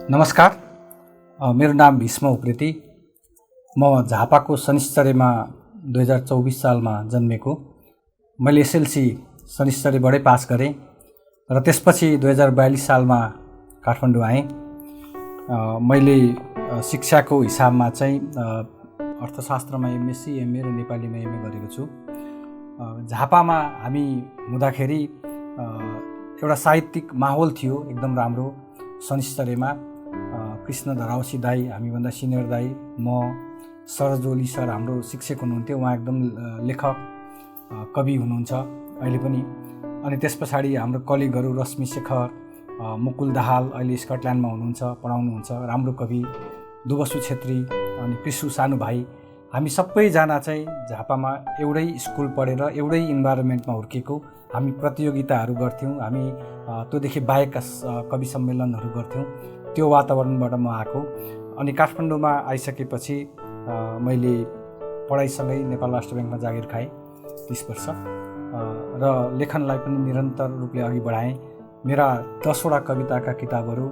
नमस्कार, मेरो नाम भीष्म उप्रेती। म झापाको शनिश्चरीमा 2024 सालमा जन्मेको। मैले एसएलसी शनिश्चरीबाटै पास गरेँ र त्यसपछि 2042 सालमा काठमाडौँ आएँ। मैले शिक्षाको हिसाबमा चाहिँ अर्थशास्त्रमा एमएससी, एमए र नेपालीमा एमए गरेको छु। झापामा हामी हुँदाखेरि एउटा साहित्यिक माहौल थियो, एकदम राम्रो। शनिश्चरीमा कृष्ण धरावसी दाई, हामीभन्दा सिनियर दाई, म, सरज ओली सर हाम्रो शिक्षक हुनुहुन्थ्यो। उहाँ एकदम लेखक, कवि हुनुहुन्छ अहिले पनि। अनि त्यस पछाडि हाम्रो कलिगहरू रश्मि शेखर, मुकुल दाहाल अहिले स्कटल्यान्डमा हुनुहुन्छ, पढाउनुहुन्छ, राम्रो कवि, दुवसु छेत्री, अनि कृषु सानु भाइ। हामी सबैजना चाहिँ झापामा एउटै स्कुल पढेर एउटै इन्भाइरोमेन्टमा हुर्केको। हामी प्रतियोगिताहरू गर्थ्यौँ, हामी त्योदेखि बाहेकका कवि सम्मेलनहरू गर्थ्यौँ। त्यो वातावरणबाट म आएको। अनि काठमाडौँमा आइसकेपछि मैले पढाइसँगै नेपाल राष्ट्र ब्याङ्कमा जागिर खाएँ 30 वर्ष र लेखनलाई पनि निरन्तर रूपले अघि बढाएँ। मेरा 10वटा कविताका किताबहरू,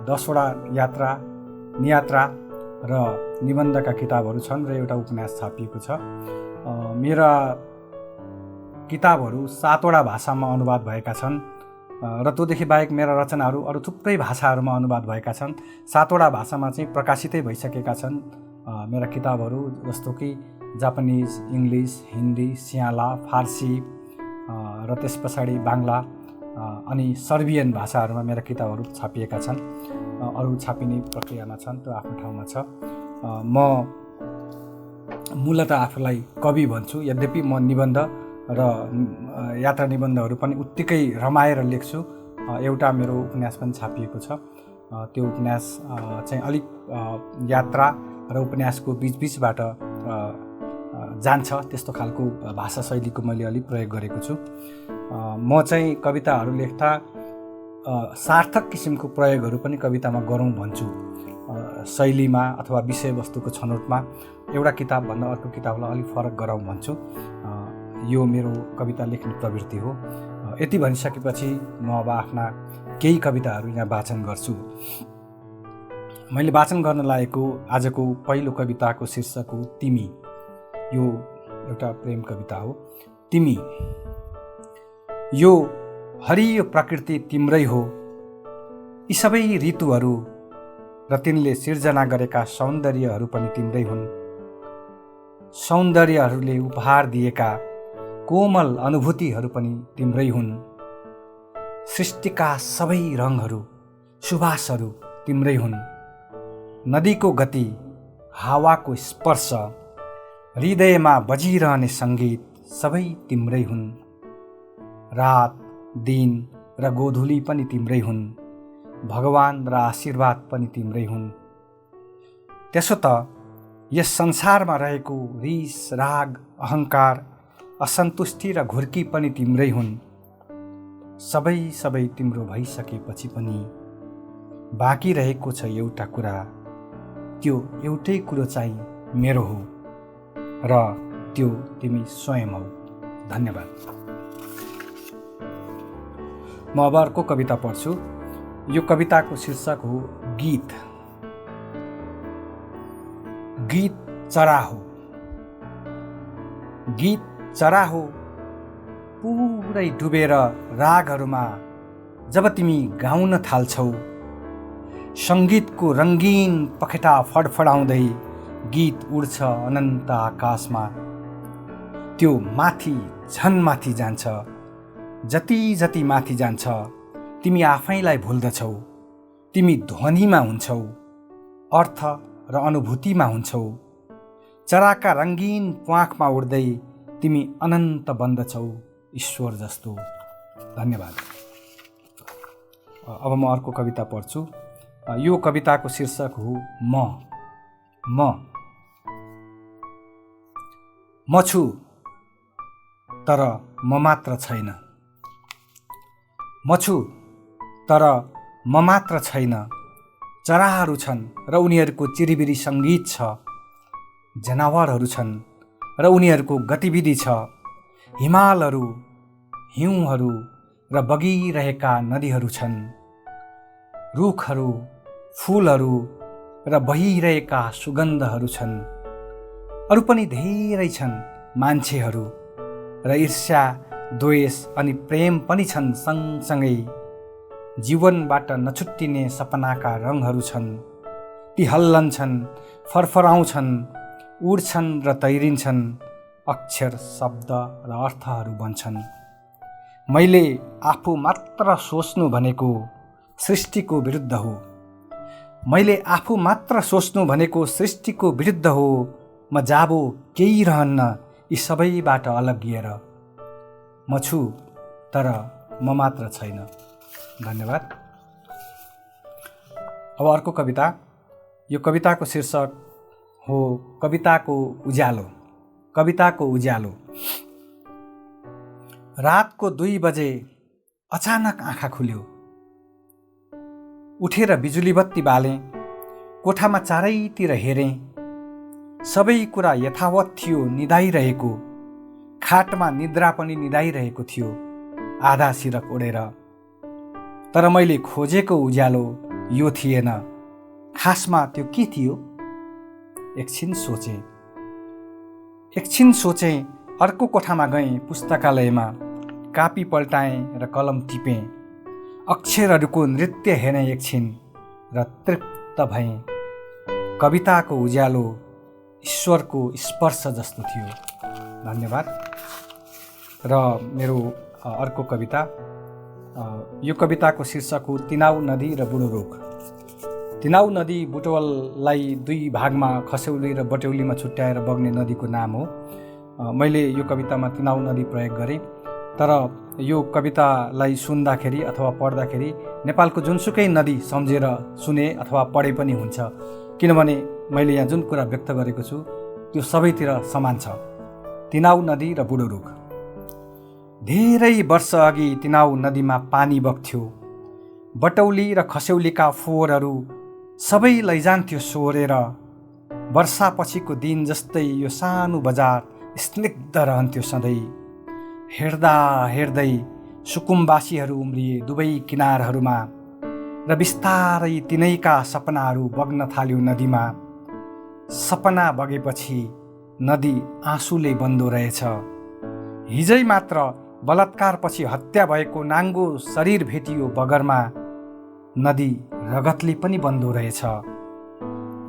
10वटा यात्रा, नियात्रा र निबन्धका किताबहरू छन् र एउटा उपन्यास छापिएको छ। मेरा किताबहरू 7वटा भाषामा अनुवाद भएका छन् र त्योदेखि बाहेक मेरा रचनाहरू अरू थुप्रै भाषाहरूमा अनुवाद भएका छन्। 7वटा भाषामा चाहिँ प्रकाशितै भइसकेका छन् मेरा किताबहरू, जस्तो कि जापानिज, इङ्ग्लिस, हिन्दी, सियाला, फारसी र त्यस पछाडि बाङ्ला अनि सर्बियन भाषाहरूमा मेरा किताबहरू छापिएका छन्। अरू छापिने प्रक्रियामा छन्, त्यो आफ्नो ठाउँमा छ। म मूलतः आफूलाई कवि भन्छु, यद्यपि म निबन्ध र यात्रा निबन्धहरू पनि उत्तिकै रमाएर लेख्छु। एउटा मेरो उपन्यास पनि छापिएको छ। त्यो उपन्यास चाहिँ अलिक यात्रा र उपन्यासको बिचबिचबाट जान्छ, त्यस्तो खालको भाषा शैलीको मैले अलिक प्रयोग गरेको छु। म चाहिँ कविताहरू लेख्दा सार्थक किसिमको प्रयोगहरू पनि कवितामा गरौँ भन्छु। शैलीमा अथवा विषयवस्तुको छनौटमा एउटा किताबभन्दा अर्को किताबलाई अलिक फरक गराउँ भन्छु। यो मेरो कविता लेख्ने प्रवृत्ति हो। यति भनिसकेपछि म अब आफ्ना केही कविताहरू यहाँ वाचन गर्छु। मैले वाचन गर्न लागेको आजको पहिलो कविताको शीर्षक हो तिमी। यो एउटा प्रेम कविता हो। तिमी, यो हरियो प्रकृति तिम्रै हो, यी सबै ऋतुहरू र तिनले सिर्जना गरेका सौन्दर्यहरू पनि तिम्रै हुन्। सौन्दर्यहरूले उपहार दिएका कोमल अनुभूतिहरू पनि तिम्रै हुन्। सृष्टिका सबै रङहरू, सुवासहरू तिम्रै हुन्। नदीको गति, हावाको स्पर्श, हृदयमा बजिरहने सङ्गीत सबै तिम्रै हुन्। रात, दिन र गोधुली पनि तिम्रै हुन्। भगवान र आशीर्वाद पनि तिम्रै हुन्। त्यसो त यस संसारमा रहेको रिस, राग, अहङ्कार, असन्तुष्टि र घुर्की पनि तिम्रै हुन्। सबै तिम्रो भइसकेपछि पनि बाँकी रहेको छ एउटा कुरा, त्यो एउटै कुरो चाहिँ मेरो हो र त्यो तिमी स्वयं हौ। धन्यवाद। म अब अर्को कविता पढ्छु। यो कविताको शीर्षक हो गीत। गीत चरा हो, गीत चरा हो, पुरै डुबेर रागहरूमा जब तिमी गाउन थाल्छौ। सङ्गीतको रङ्गीन पखेटा फडफडाउँदै गीत उड्छ अनन्त आकाशमा। त्यो माथि झन् माथि जान्छ, जति जति माथि जान्छ तिमी आफैलाई भुल्दछौ। तिमी ध्वनिमा हुन्छौ, अर्थ र अनुभूतिमा हुन्छौ। चराका रङ्गीन प्वाखमा उड्दै तिमी अनन्त बन्दछौ, ईश्वर जस्तो। धन्यवाद। अब म अर्को कविता पढ्छु। यो कविताको शीर्षक हो म छु तर म मात्र छैन। म छु तर म मात्र छैन। चराहरू छन् र उनीहरूको चिरिबिरी सङ्गीत छ। जनावरहरू छन् र उनीहरूको गतिविधि छ। हिमालहरू, हिउँहरू र बगिरहेका नदीहरू छन्। रुखहरू, फुलहरू र बहिरहेका सुगन्धहरू छन्। अरू पनि धेरै छन् मान्छेहरू र ईर्ष्या, द्वेष अनि प्रेम पनि छन् सँगसँगै। जीवनबाट नछुट्टिने सपनाका रङहरू छन्। ती हल्लन्छन्, फरफराउँछन्, उड्छन् र तैरिन्छन्। अक्षर, शब्द र अर्थहरू बन्छन्। मैले आफू मात्र सोच्नु भनेको सृष्टिको विरुद्ध हो। मैले आफू मात्र सोच्नु भनेको सृष्टिको विरुद्ध हो। म जाबो केही रहन्न यी सबैबाट अलग्गिएर। म छु तर म मात्र छैन। धन्यवाद। अब अर्को कविता। यो कविताको शीर्षक हो कविताको उज्यालो। कविताको उज्यालो। रातको 2 बजे अचानक आँखा खुल्यो। उठेर बिजुली बत्ती बालेँ। कोठामा चारैतिर हेरेँ। सबै कुरा यथावत थियो, निदाइरहेको। खाटमा निद्रा पनि निदाइरहेको थियो, आधा सिरक ओढेर। तर मैले खोजेको उज्यालो यो थिएन। खासमा त्यो के थियो? एकछिन सोचेँ। अर्को कोठामा गएँ, पुस्तकालयमा कापी पल्टाएँ र कलम टिपेँ। अक्षरहरूको नृत्य हेरेँ एकछिन र तृप्त भएँ। कविताको उज्यालो ईश्वरको स्पर्श जस्तो थियो। धन्यवाद। र मेरो अर्को कविता। यो कविताको शीर्षक हो तिनाउ नदी र बुढो रोग। तिनाउ नदी बुटवललाई 2 भागमा खस्यौली र बट्यौलीमा छुट्याएर बग्ने नदीको नाम हो। मैले यो कवितामा तिनाउ नदी प्रयोग गरेँ। तर यो कवितालाई सुन्दाखेरि अथवा पढ्दाखेरि नेपालको जुनसुकै नदी सम्झेर सुने अथवा पढे पनि हुन्छ। किनभने मैले यहाँ जुन कुरा व्यक्त गरेको छु त्यो सबैतिर समान छ। तिनाउ नदी र बुढो रुख। धेरै वर्ष अघि तिनाउ नदीमा पानी बग्थ्यो। बटौली र खस्यौलीका फोहोरहरू सबै लैजान्थ्यो सोहोरेर। वर्षापछिको दिन जस्तै यो सानो बजार स्निग्ध रहन्थ्यो सधैँ। हेर्दा हेर्दै सुकुम्बासीहरू उम्रिए दुवै किनारहरूमा र बिस्तारै तिनैका सपनाहरू बग्न थाल्यो नदीमा। सपना बगेपछि नदी आँसुले बन्दो रहेछ। हिजै मात्र बलात्कारपछि हत्या भएको नाङ्गो शरीर भेटियो बगरमा। नदी रगतले पनि बन्दो रहेछ।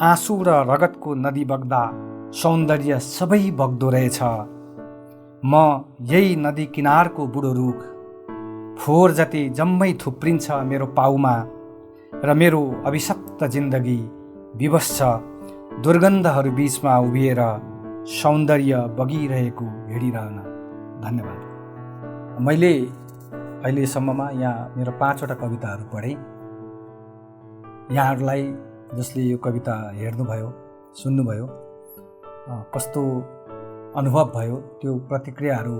आँसु र रगतको नदी बग्दा सौन्दर्य सबै बग्दो रहेछ। म यही नदी किनारको बुढो रुख। फोहोर जति जम्मै थुप्रिन्छ मेरो पाउमा र मेरो अभिशप्त जिन्दगी विवश छ दुर्गन्धहरू बीचमा उभिएर सौन्दर्य बगिरहेको हेरिरहन। धन्यवाद। मैले अहिलेसम्ममा यहाँ मेरो 5वटा कविताहरू पढेँ। यहाँहरूलाई जसले यो कविता हेर्नुभयो, सुन्नुभयो, कस्तो अनुभव भयो त्यो प्रतिक्रियाहरू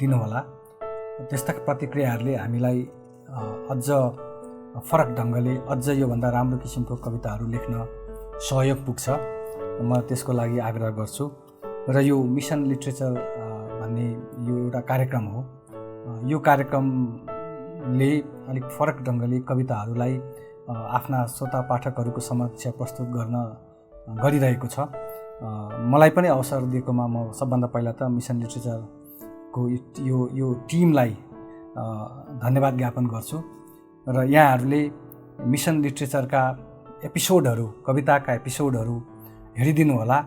दिनुहोला। त्यस्ता प्रतिक्रियाहरूले हामीलाई अझ फरक ढङ्गले अझ योभन्दा राम्रो किसिमको कविताहरू लेख्न सहयोग पुग्छ। म त्यसको लागि आग्रह गर्छु। र यो मिसन लिट्रेचर भन्ने यो एउटा कार्यक्रम हो। यो कार्यक्रमले अलिक फरक ढङ्गले कविताहरूलाई आफ्ना श्रोता पाठकहरूको समक्ष प्रस्तुत गरिरहेको छ। मलाई पनि अवसर दिएकोमा म सबभन्दा पहिला त मिसन लिट्रेचरको यो टिमलाई धन्यवाद ज्ञापन गर्छु। र यहाँहरूले मिसन लिट्रेचरका एपिसोडहरू, कविताका एपिसोडहरू हेरिदिनु होला।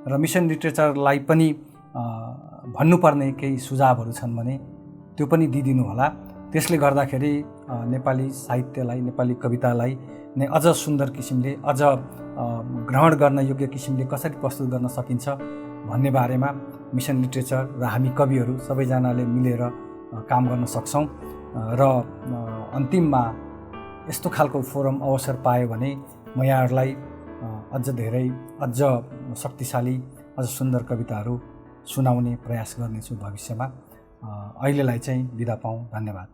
र मिसन लिट्रेचरलाई पनि भन्नुपर्ने केही सुझावहरू छन् भने त्यो पनि दिइदिनु होला। त्यसले गर्दाखेरि नेपाली साहित्यलाई, नेपाली कवितालाई नै अझ सुन्दर किसिमले, अझ ग्रहण गर्न योग्य किसिमले कसरी प्रस्तुत गर्न सकिन्छ भन्ने बारेमा मिसन लिट्रेचर र हामी कविहरू सबैजनाले मिलेर काम गर्न सक्छौँ। र अन्तिममा यस्तो खालको फोरम अवसर पायो भने म यहाँहरूलाई अझ धेरै, अझ शक्तिशाली, अझ सुन्दर कविताहरू सुनाउने प्रयास गर्नेछु भविष्यमा। अहिलेलाई चाहिँ बिदा पाऊँ। धन्यवाद।